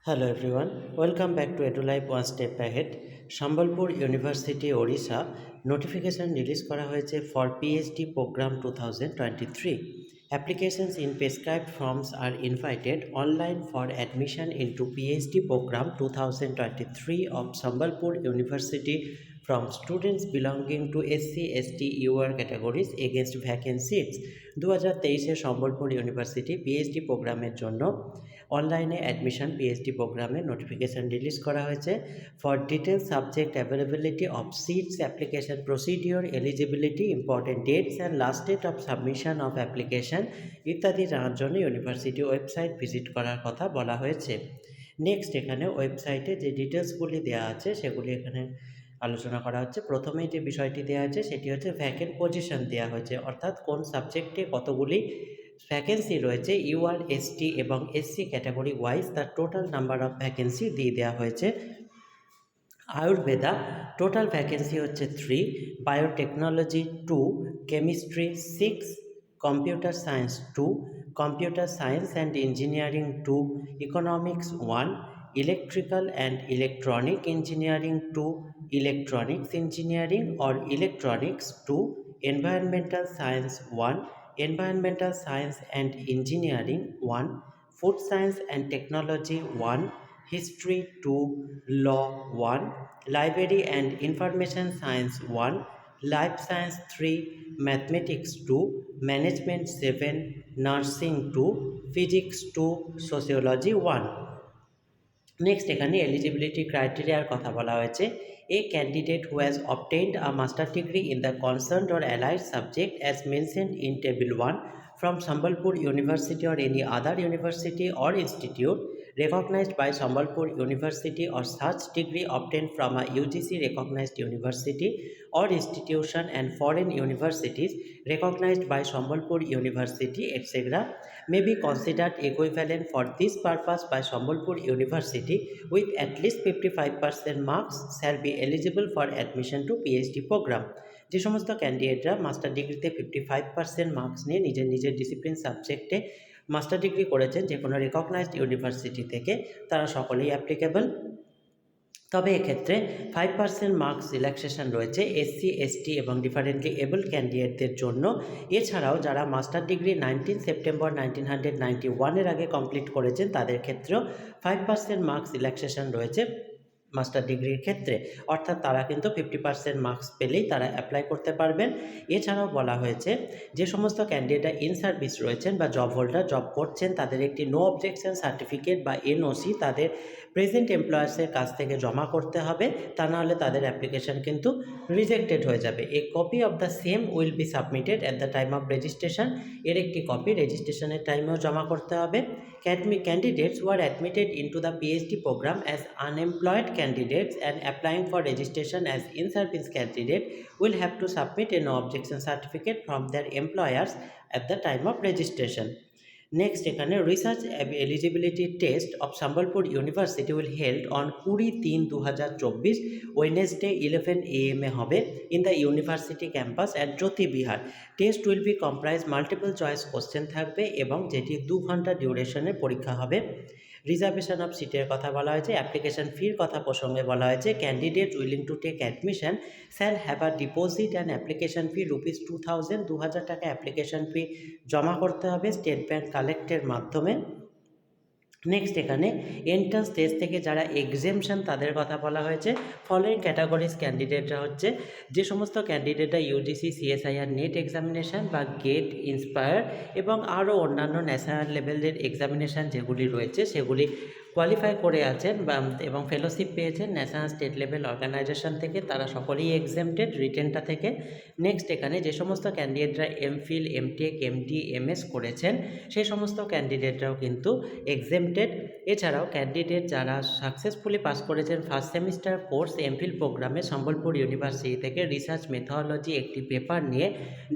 Hello everyone, welcome back to EduLife One Step Ahead. Sambalpur university Odisha notification release করা হয়েছে for PhD programme 2023. Applications in prescribed forms are invited online for admission into PhD program 2023 of Sambalpur University from students belonging to SC, ST, UR categories against vacant seats. 2023 Sambalpur university PhD প্রোগ্রামের জন্য অনলাইনে admission PhD প্রোগ্রামে notification release করা হয়েছে for detail subject availability of seats application procedure eligibility important dates and last date of submission of application ইত্যাদি জানার জন্য university website visit করার কথা বলা হয়েছে। নেক্সট এখানে ওয়েবসাইটে যে ডিটেলসগুলি দেওয়া আছে সেগুলি এখানে আলোচনা করা হচ্ছে। প্রথমেই যে বিষয়টি দেওয়া আছে সেটি হচ্ছে ভ্যাকেন্ট পজিশন দেওয়া হয়েছে, অর্থাৎ কোন সাবজেক্টে কতগুলি ভ্যাকেন্সি রয়েছে ইউআর, এসটি এবং এসসি ক্যাটাগরি ওয়াইজ তার টোটাল নাম্বার অফ ভ্যাকেন্সি দিয়ে দেওয়া হয়েছে। আয়ুর্বেদা টোটাল ভ্যাকেন্সি হচ্ছে 3, biotechnology 2, chemistry 6, computer science 2, computer science and engineering 2, economics 1, electrical and electronic engineering 2, electronics engineering or electronics 2, environmental science 1, environmental science and engineering 1, food science and technology 1, history 2, law 1, library and information science 1, life science 3, mathematics 2, management 7, nursing 2, physics 2, sociology 1. Next এখানে eligibility ক্রাইটেরিয়ার কথা বলা হয়েছে। এ candidate who has obtained a master degree in the concerned or allied subject as mentioned in table 1 from Sambalpur University or any other university or institute recognized by Sambalpur University or such degree obtained from a UGC recognized university or institution and foreign universities recognized by Sambalpur University etc. may be considered equivalent for this purpose by Sambalpur University with at least 55% marks shall be eligible for admission to PhD program. যে সমস্ত ক্যান্ডিডেটরা master ডিগ্রিতে 55% marks নিয়ে নিজের নিজের discipline সাবজেক্টে master degree করেছেন যে কোনো রিকগনাইজড ইউনিভার্সিটি থেকে, তারা সকলেই অ্যাপ্লিকেবল। তবে এক্ষেত্রে 5% মার্কস রিল্যাক্সেশন রয়েছে এসসি, এসটি এবং ডিফারেন্টলি এবল ক্যান্ডিডেটদের জন্য। এছাড়াও যারা মাস্টার ডিগ্রি 19 সেপ্টেম্বর 1991 আগে কমপ্লিট করেছেন তাদের ক্ষেত্রেও 5% মার্কস রিল্যাক্সেশন রয়েছে মাস্টার ডিগ্রির ক্ষেত্রে, অর্থাৎ তারা কিন্তু 50% মার্কস পেলেই তারা অ্যাপ্লাই করতে পারবেন। এছাড়াও বলা হয়েছে যে সমস্ত ক্যান্ডিডেটরা ইন সার্ভিস রয়েছেন বা জব হোল্ডার জব করছেন তাদের একটি নো অবজেকশন সার্টিফিকেট বা এনওসি তাদের প্রেজেন্ট এমপ্লয়ার্সের কাছ থেকে জমা করতে হবে, তা নাহলে তাদের অ্যাপ্লিকেশন কিন্তু রিজেক্টেড হয়ে যাবে। A copy of the same will be submitted at the time of registration, এর একটি কপি রেজিস্ট্রেশনের টাইমেও জমা করতে হবে। Candidates who are admitted into the PhD program as unemployed candidates and applying for registration as in-service candidate will have to submit a no objection certificate from their employers at the time of registration. Next এখানে research eligibility test of Sambalpur University will held on 20/3/2024 Wednesday 11 AM হবে in the university campus at Jyoti Vihar. Test will be comprise multiple choice question থাকবে এবং যেটি 2 ঘন্টা ডিউরেশনের পরীক্ষা হবে। Reservation of সিটের কথা বলা হয়েছে। অ্যাপ্লিকেশন ফির কথা প্রসঙ্গে বলা হয়েছে candidate willing to take admission shall have a deposit and application fee ₹2000, 2000 টাকা অ্যাপ্লিকেশন ফি জমা করতে হবে স্টেট ব্যাংক কালেক্টের মাধ্যমে। নেক্সট এখানে এন্ট্রান্স টেস্ট থেকে যারা এক্সেমশন তাদের কথা বলা হয়েছে। ফলোয়িং ক্যাটাগরিজ ক্যান্ডিডেটরা হচ্ছে যে সমস্ত ক্যান্ডিডেটরা ইউজিসি, সিএসআইআর নেট এক্সামিনেশান বা গেট, ইন্সপায়ার এবং আরও অন্যান্য ন্যাশনাল লেভেলের এক্সামিনেশান যেগুলি রয়েছে সেগুলি কোয়ালিফাই করে আছেন এবং ফেলোশিপ পেয়েছেন ন্যাশনাল স্টেট লেভেল অর্গানাইজেশন থেকে, তারা সকলেই এক্সেমটেড রিটেনটা থেকে। নেক্সট এখানে যে সমস্ত ক্যান্ডিডেটরা এমফিল, এমটেক, এমডি, এমএস করেছেন সেই সমস্ত ক্যান্ডিডেটরাও কিন্তু এক্সেমটেড। এছাড়াও ক্যান্ডিডেট যারা সাকসেসফুলি পাস করেছেন ফার্স্ট সেমিস্টার কোর্স এমফিল প্রোগ্রামে সম্বলপুর ইউনিভার্সিটি থেকে রিসার্চ মেথোডোলজি একটি পেপার নিয়ে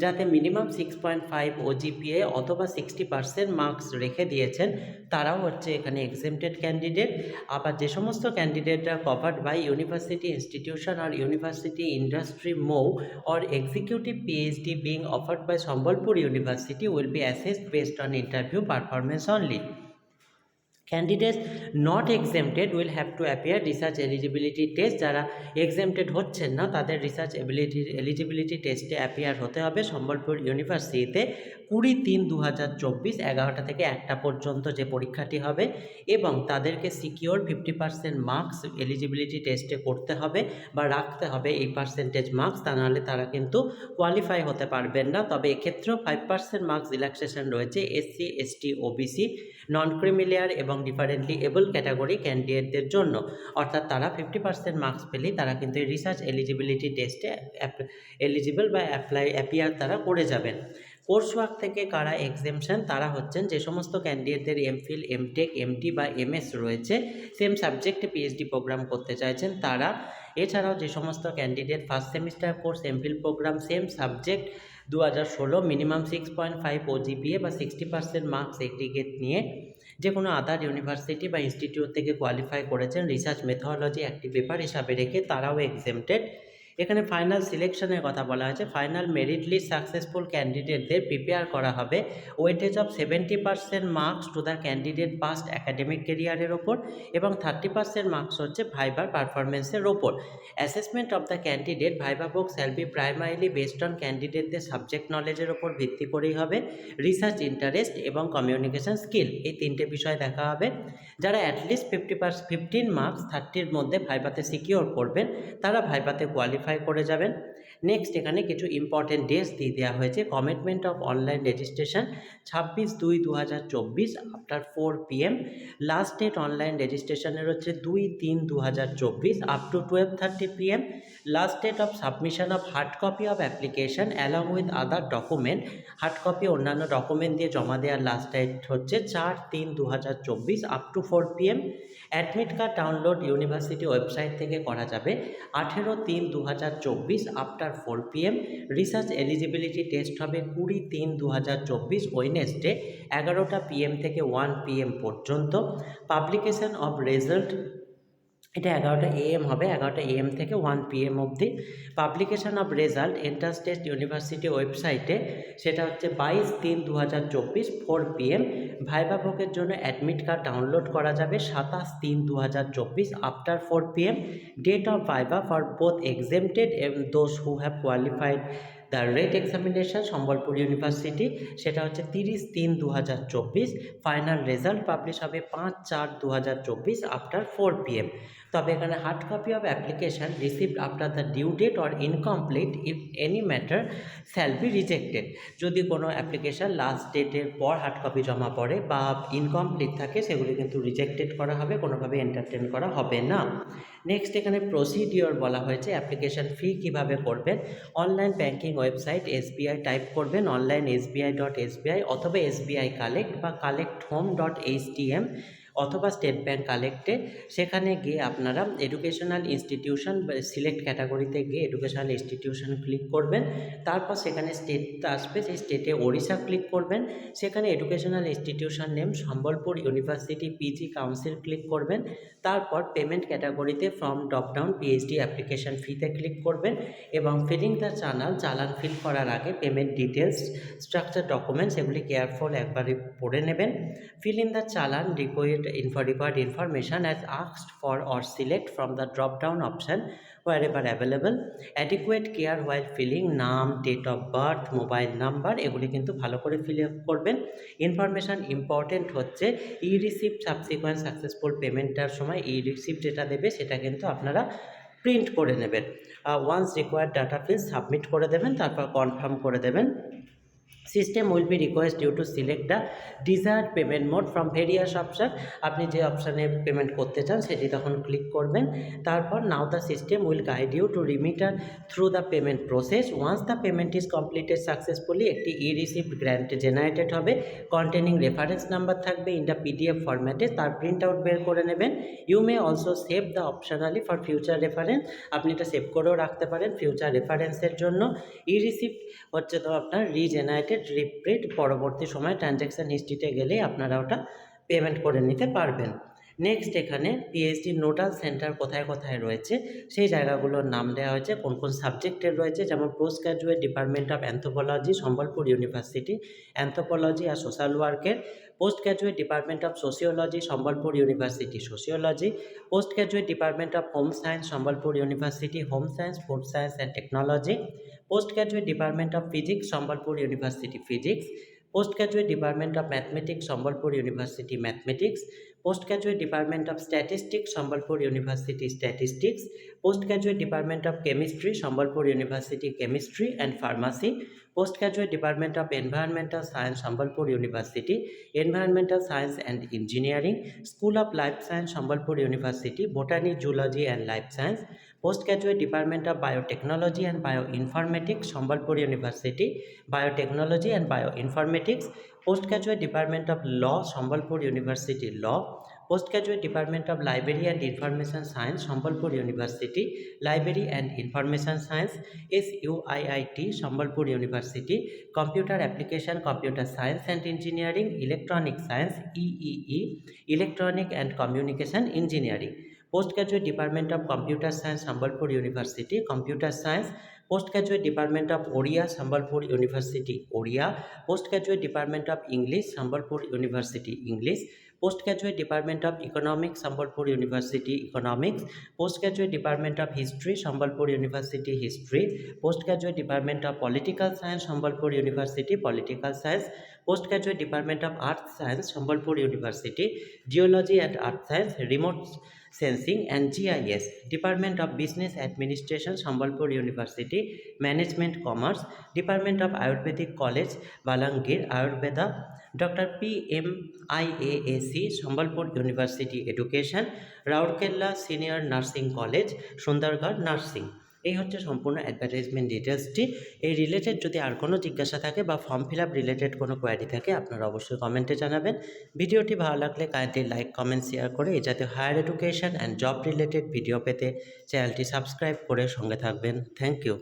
যাতে মিনিমাম 6.5 ওজিপিএ অথবা 60% মার্কস রেখে দিয়েছেন তারাও হচ্ছে এখানে এক্সেমটেড ক্যান্ডিডেট। আবার যে সমস্ত ক্যান্ডিডেটরা কভার্ড বাই ইউনিভার্সিটি ইনস্টিটিউশন আর university industry MoU or executive PhD being offered by Sambalpur University will be assessed based on interview performance only. Candidates not exempted will have to appear research eligibility test. যারা exempted হচ্ছেন না তাদের research eligibility টেস্টে appear হতে হবে সম্বলপুর ইউনিভার্সিটিতে 20/3/2024 11টা থেকে 1টা পর্যন্ত যে পরীক্ষাটি হবে, এবং তাদেরকে সিকিওর 50% মার্কস এলিজিবিলিটি টেস্টে করতে হবে বা রাখতে হবে এই পার্সেন্টেজ মার্কস, তা নাহলে তারা কিন্তু কোয়ালিফাই হতে পারবেন না। তবে এক্ষেত্রেও 5% মার্কস রিল্যাক্সেশন রয়েছে এসসি, এসটি, ওবিসি, নন ক্রিমিলিয়ার এবং ডিফারেন্টলি এবল ক্যাটাগরি ক্যান্ডিডেটদের জন্য। অর্থাৎ তারা 50% মার্কস পেলেই তারা কিন্তু এই রিসার্চ এলিজিবিলিটি টেস্টে এলিজিবল বা অ্যাপিয়ার তারা করে যাবেন। কোর্স ওয়ার্ক থেকে কারা এক্সেমশন, তারা হচ্ছেন যে সমস্ত ক্যান্ডিডেটদের এমফিল, এমটেক, এমডি বা এমএস রয়েছে, সেম সাবজেক্টে পিএইচডি প্রোগ্রাম করতে চাইছেন তারা। এছাড়াও যে সমস্ত candidate first semester course MPhil programme same subject 2016 minimum 6.5 OGPA বা 60% মার্কস এগ্রিগেট নিয়ে যে কোনো আদার ইউনিভার্সিটি বা ইনস্টিটিউট থেকে কোয়ালিফাই করেছেন রিসার্চ মেথোডলজি একটি পেপার হিসাবে রেখে, তারাও এক্সেমটেড। এখানে ফাইনাল সিলেকশনের কথা বলা হয়েছে। ফাইনাল মেরিট লিস্ট সাকসেসফুল ক্যান্ডিডেটদের প্রিপেয়ার করা হবে weightage of 70% marks to the candidate past academic কেরিয়ারের ওপর এবং 30% মার্কস হচ্ছে ভাইবার পারফরমেন্সের ওপর। Assessment of the candidate viva book shall be primarily based on ক্যান্ডিডেটদের সাবজেক্ট নলেজের ওপর ভিত্তি করেই হবে। রিসার্চ ইন্টারেস্ট এবং কমিউনিকেশন স্কিল এই তিনটে বিষয় দেখা হবে। যারা অ্যাটলিস্ট 15 মার্কস 30-র মধ্যে ভাইবাতে সিকিওর করবেন তারা ভাইবাতে কোয়ালিফাই করে যাবেন। নেক্সট এখানে কিছু ইম্পর্টেন্ট ডেটস দিয়ে দেওয়া হয়েছে। Commitment of online registration 26/2/2024 after 4 PM। Last date online রেজিস্ট্রেশনের হচ্ছে 2/3/2024 up to 12:30 PM। Last date of submission of hard copy of application along with other document, hard copy অন্যান্য ডকুমেন্ট দিয়ে জমা দেওয়ার লাস্ট ডেট হচ্ছে 4/3/2024 up to 4 PM। Admit card download university website থেকে করা যাবে 18/3/2024 after 4 PM। Research eligibility test হবে 20/3/2024 Wednesday 11টা PM থেকে 1 PM পর্যন্ত। পাবলিকেশন অফ রেজাল্ট এটা 11টা AM হবে, 11টা AM থেকে 1 PM অবধি। Publication of result entrance test university ওয়েবসাইটে সেটা হচ্ছে 22/3/2024 4 PM। ভাইবা ভোগের জন্য অ্যাডমিট কার্ড ডাউনলোড করা যাবে 27/3/2024 after 4 PM। Date of viva for both exempted এবং those who have qualified the RET examination Sambalpur University সেটা হচ্ছে 30/3/2024। ফাইনাল রেজাল্ট পাবলিশ হবে 5/4/2024 আফটার 4 PM। তবে এখানে hard copy of application received after the due date or incomplete if any matter shall be rejected. যদি কোনো application last ডেটের পর hard copy জমা পড়ে বা ইনকমপ্লিট থাকে সেগুলি কিন্তু রিজেক্টেড করা হবে, কোনোভাবে এন্টারটেন করা হবে না। নেক্সট এখানে প্রসিডিওর বলা হয়েছে। অ্যাপ্লিকেশন ফি কীভাবে করবেন, online banking website SBI type করবেন, অনলাইন SBI.SBI অথবা SBI কালেক্ট বা collecthome.htm অথবা স্টেট ব্যাঙ্ক কালেক্টে। সেখানে গিয়ে আপনারা এডুকেশনাল ইনস্টিটিউশন সিলেক্ট ক্যাটাগরিতে গিয়ে এডুকেশনাল ইনস্টিটিউশন ক্লিক করবেন। তারপর সেখানে স্টেট আসবে, সেই স্টেটে ওড়িশা ক্লিক করবেন। সেখানে educational institution name Sambalpur university PG council click করবেন। তারপর পেমেন্ট ক্যাটাগরিতে ফ্রম ড্রপডাউন PhD অ্যাপ্লিকেশন ফিতে ক্লিক করবেন এবং ফিলিং দ্য চালান ফিল করার আগে পেমেন্ট ডিটেলস, স্ট্রাকচার ডকুমেন্টস এগুলি কেয়ারফুল একবারে পড়ে নেবেন। ফিল ইন দ্য চালান required information as asked for or select from the drop down option wherever available. Adequate care while filling, নাম, date of birth, mobile number এগুলি কিন্তু ভালো করে ফিল আপ করবেন। ইনফরমেশান ইম্পর্টেন্ট হচ্ছে ই রিসিপ্ট সাবসিকুয়েন্ট সাকসেসফুল পেমেন্টটার সময় e receipt যেটা দেবে সেটা কিন্তু আপনারা প্রিন্ট করে নেবেন। Once required data fill submit করে দেবেন, তারপর কনফার্ম করে দেবেন। System will be request you to select the desired payment mode from various option. আপনি যে অপশানে পেমেন্ট করতে চান সেটি তখন ক্লিক করবেন। তারপর now the system will guide you to remitter through the payment process. Once the payment is completed successfully একটি ই রিসিপ্ট গ্র্যান্ট জেনারেটেড হবে, কন্টেনিং রেফারেন্স নাম্বার থাকবে ইন দ্য PDF ফরম্যাটে, তার প্রিন্ট আউট বের করে নেবেন। You may also save the optionally for future reference. আপনি এটা সেভ করেও রাখতে পারেন ফিউচার রেফারেন্সের জন্য। ই রিসিপ্ট হচ্ছে তো আপনার রিজেনারেটেড রিপ্রিন্ট, পরবর্তী সময় ট্রানজ্যাকশান হিস্ট্রিতে গেলে আপনারা ওটা পেমেন্ট করে নিতে পারবেন। নেক্সট এখানে পিএইচডি নোডাল সেন্টার কোথায় কোথায় রয়েছে সেই জায়গাগুলোর নাম দেওয়া হয়েছে, কোন কোন সাবজেক্টের রয়েছে, যেমন post graduate department of anthropology Sambalpur University anthropology আর সোশ্যাল ওয়ার্কের, post graduate department of sociology Sambalpur University sociology, post graduate department of home science Sambalpur University home science food science and technology, post graduate department of physics Sambalpur University physics, post graduate department of mathematics Sambalpur University mathematics, post graduate department of statistics Sambalpur University statistics, post graduate department of chemistry Sambalpur University chemistry and pharmacy, post graduate department of environmental science Sambalpur university environmental science and engineering, school of life science Sambalpur university botany zoology and life science, post graduate department of biotechnology and bioinformatics Sambalpur university biotechnology and bioinformatics, post graduate department of law Sambalpur university law, post graduate department of library and information science Sambalpur university library and information science SUIIT Sambalpur university, computer application computer science and engineering electronic science EEE electronic and communication engineering, post graduate department of computer science Sambalpur university computer science, post graduate department of Odia Sambalpur university Odia, post graduate department of English Sambalpur university English, post graduate department of economics Sambalpur university economics, post graduate department of history Sambalpur university history, post graduate department of political science Sambalpur university political science, post graduate department of earth science Sambalpur university geology and earth science remote sensing and GIS, department of business administration Sambalpur University management commerce, department of Ayurvedic college Balangir Ayurveda, doctor PMIAAC Sambalpur University education, Rourkela senior nursing college Sundargarh nursing. এই হচ্ছে সম্পূর্ণ advertisement ডিটেলসটি। এই related যদি আর কোনো জিজ্ঞাসা থাকে বা form fill up related কোনো কোয়ারি থাকে আপনারা অবশ্যই কমেন্টে জানাবেন। ভিডিওটি ভালো লাগলে কাইন্ডলি লাইক কমেন্ট শেয়ার করে এই জাতীয় higher education and job related video পেতে চ্যানেলটি সাবস্ক্রাইব করে সঙ্গে থাকবেন। Thank you.